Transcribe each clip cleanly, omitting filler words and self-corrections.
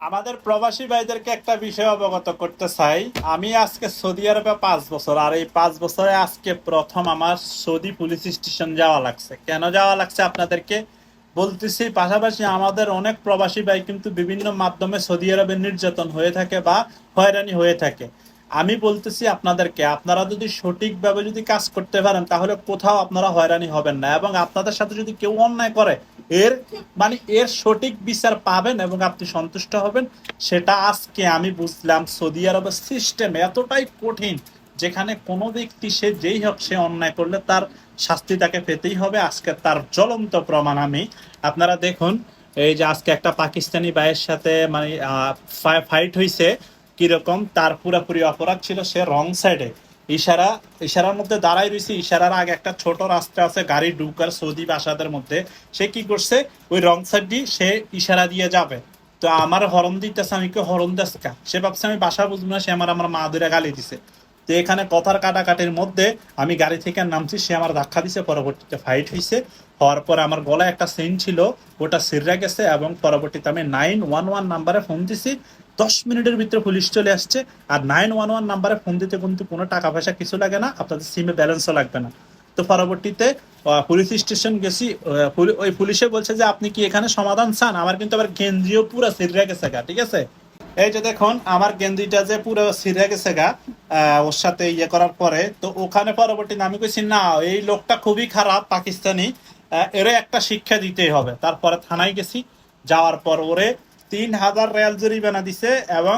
আমাদের প্রবাসী ভাইদেরকে একটা বিষয় অবগত করতে চাই। আমি আজকে সৌদি আরবে 5 বছর, আর এই 5 বছরে আজকে প্রথম আমার সৌদি পুলিশ স্টেশন যাওয়া লাগছে। কেন যাওয়া লাগছে আপনাদেরকে বলতেছি। পাশাপাশি আমাদের অনেক প্রবাসী ভাই কিন্তু বিভিন্ন মাধ্যমে সৌদি আরবে নির্যাতন হয়ে থাকে বা হয়রানি হয়ে থাকে। আমি বলতেছি আপনাদেরকে, আপনারা যদি সঠিকভাবে যদি কাজ করতে পারেন তাহলে কোথাও আপনারা হয়রানি হবেন না, এবং আপনাদের সাথে যদি কেউ অন্যায় করে এর এর সঠিক বিচার পাবেন এবং আপনি সন্তুষ্ট হবেন। সেটা আজকে আমি বুঝলাম। সৌদি আরবের সিস্টেম এতটাই কঠিন, যেখানে কোনো ব্যক্তি সে যেই হোক সে অন্যায় করলে তার শাস্তি তাকে পেতেই হবে। আজকে তার জ্বলন্ত প্রমাণ আমি, আপনারা দেখুন। এই যে আজকে একটা পাকিস্তানি ভাইয়ের সাথে ফাইট হয়েছে, কিরকম তার পুরোপুরি অপরাধ ছিল, সে রং সাইডে ইশারা ইশারার মধ্যে দাঁড়াই রয়েছে। ইশারার আগে একটা ছোট রাস্তা আছে গাড়ি ঢুকার সৌদি বাসাদের মধ্যে। সে কি করছে, ওই রং সাইড দিয়ে সে ইশারা দিয়ে যাবে। তো আমার হরন দিতেছে, আমি কে হরন দাসকা, সে ভাবছে আমি বাসা বুঝবো না, সে আমার মা ধরে গালি দিছে। তো এখানে কথার কাটাকাটির মধ্যে আমি গাড়ি থেকে নামছি, সে আমার ধাক্কা দিছে, পরবর্তীতে ফাইট হয়েছে। হওয়ার পরে আমার গলায় একটা চেইন ছিল, ওটা ছিঁড়ে গেছে, এবং পরবর্তীতে আমি 911 নাম্বারে ফোন দিছি। 10 মিনিটের ভিতরে পুলিশ চলে আসছে। আর 911 নাম্বারে ফোন দিতে কিন্তু কোনো টাকা পয়সা কিছু লাগে না, আপনাদের সিমে ব্যালেন্সও লাগবে না। তো পরবর্তীতে পুলিশ স্টেশন গেছি। ওই পুলিশে বলছে যে আপনি কি এখানে সমাধান চান। আমার কিন্তু আবার গেঞ্জিও পুরো ছিঁড়ে গেছে গা, ঠিক আছে। এই যে দেখুন আমার গেঞ্জিটা যে পুরো ছিঁড়ে গেছে গা, ওর সাথে ইয়ে করার পরে। তো ওখানে পরবর্তীতে আমি কইছি না, এই লোকটা খুবই খারাপ পাকিস্তানি, এরে একটা শিক্ষা দিতেই হবে। তারপরে থানায় গেছি। যাওয়ার পর ওরে 3,000 রিয়াল জরিমানা দিছে, এবং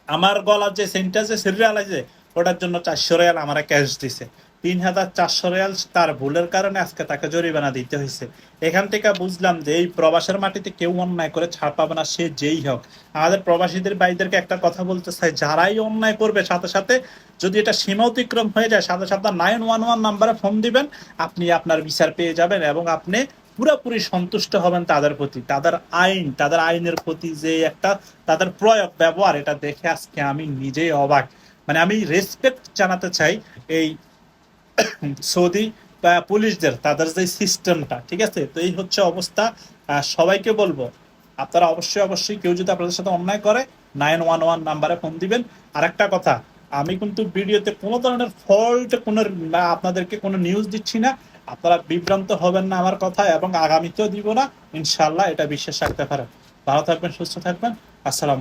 আমার গলার যে সেন্টার যে সিরিয়াল আছে ওটার জন্য 400 রিয়াল আমার ক্যাশ দিছে। 3,400 রিয়াল তার ভুলের কারণে আজকে তাকে জরিমানা দিতে হয়েছে। এখান থেকে বুঝলাম যে এই প্রবাসের মাটিতে কেউ অন্যায় করে ছাড় পাবে না, সে যেই হোক। আমাদের প্রবাসীদের ভাইদেরকে একটা কথা বলতে চাই, যারাই অন্যায় করবে সাথে সাথে যদি এটা সীমা অতিক্রম হয়ে যায়, সাথে সাথে 911 নাম্বারে ফোন দিবেন। আপনি আপনার বিচার পেয়ে যাবেন, এবং আপনি পুরোপুরি সন্তুষ্ট হবেন তাদের প্রতি। তাদের আইনের প্রতি যে একটা তাদের প্রয়োগ ব্যবহার, এটা দেখে আজকে আমি নিজেই অবাক। আমি রেসপেক্ট জানাতে চাই এই সৌদি পুলিশদের, তাদের যে সিস্টেমটা, ঠিক আছে। তো এই হচ্ছে অবস্থা। সবাইকে বলবো, আপনারা অবশ্যই অবশ্যই কেউ যদি আপনাদের সাথে অন্যায় করে 911 নাম্বারে ফোন দিবেন। আর একটা কথা, আমি কিন্তু ভিডিওতে কোনো ধরনের ফল্ট কোনো আপনাদেরকে কোনো নিউজ দিচ্ছি না। আপনারা বিভ্রান্ত হবেন না আমার কথা, এবং আগামীতেও দিব না ইনশাল্লাহ, এটা বিশ্বাস রাখতে পারেন। ভালো থাকবেন, সুস্থ থাকবেন। আসসালাম।